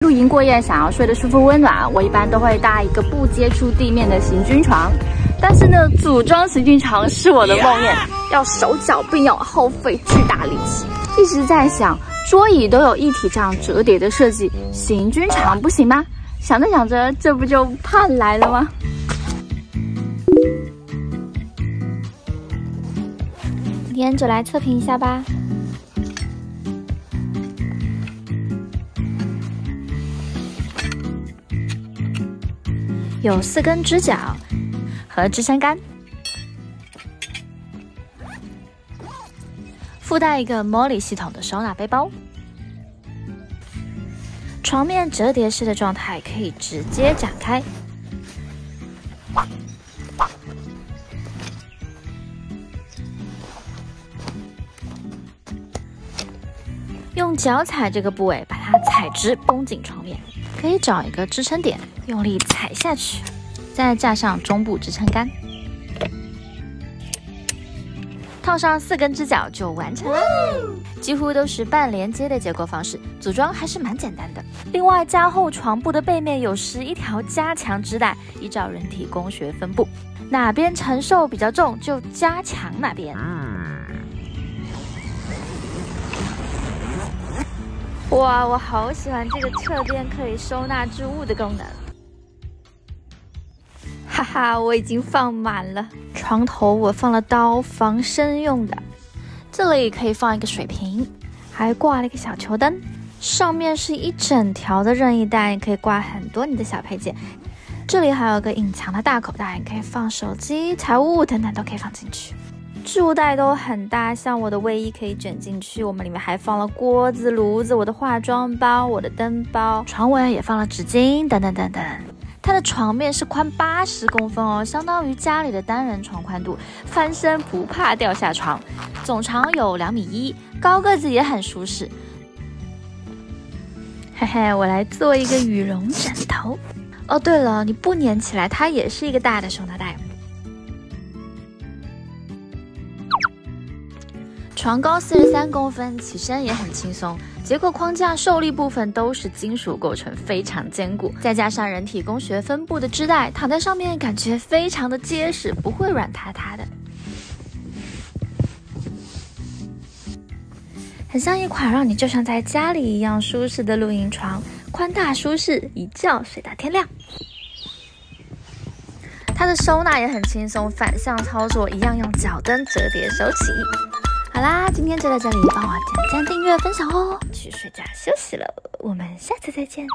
露营过夜，想要睡得舒服温暖，我一般都会搭一个不接触地面的行军床。但是呢，组装行军床是我的梦魇，要手脚并用，耗费巨大力气。一直在想，桌椅都有一体这样折叠的设计，行军床不行吗？想着想着，这不就盼来了吗？今天就来测评一下吧。有4根支脚和支撑杆，附带一个 Molly 系统的收纳背包。床面折叠式的状态可以直接展开。用脚踩这个部位，把它踩直，绷紧床面。可以找一个支撑点，用力踩下去，再架上中部支撑杆，套上4根支脚就完成了。几乎都是半连接的结构方式，组装还是蛮简单的。另外，加厚床部的背面有11条加强织带，依照人体工学分布，哪边承受比较重就加强哪边。哇，我好喜欢这个侧边可以收纳置物的功能。哈哈，我已经放满了。床头我放了刀，防身用的。这里可以放一个水瓶，还挂了一个小球灯，上面是一整条的任意带，可以挂很多你的小配件。这里还有个隐藏的大口袋，可以放手机、财物等等都可以放进去。置物袋都很大，像我的卫衣可以卷进去，我们里面还放了锅子、炉子、我的化妆包、我的灯包，床尾也放了纸巾等等等等。它的床面是宽80公分哦，相当于家里的单人床宽度，翻身不怕掉下床。总长有2.1米，高个子也很舒适。嘿嘿，我来做一个羽绒枕头。哦，对了，你不粘起来，它也是一个大的收纳袋。床高43公分，起身也很轻松。结构框架受力部分都是金属构成，非常坚固。再加上人体工学分布的织带，躺在上面感觉非常的结实，不会软塌塌的。很像一款让你就像在家里一样舒适的露营床，宽大舒适，一觉睡到天亮。它的收纳也很轻松，反向操作一样用脚蹬折叠收起。好啦，今天就到这里，帮我点赞、订阅、分享哦！去睡觉休息了，我们下次再见。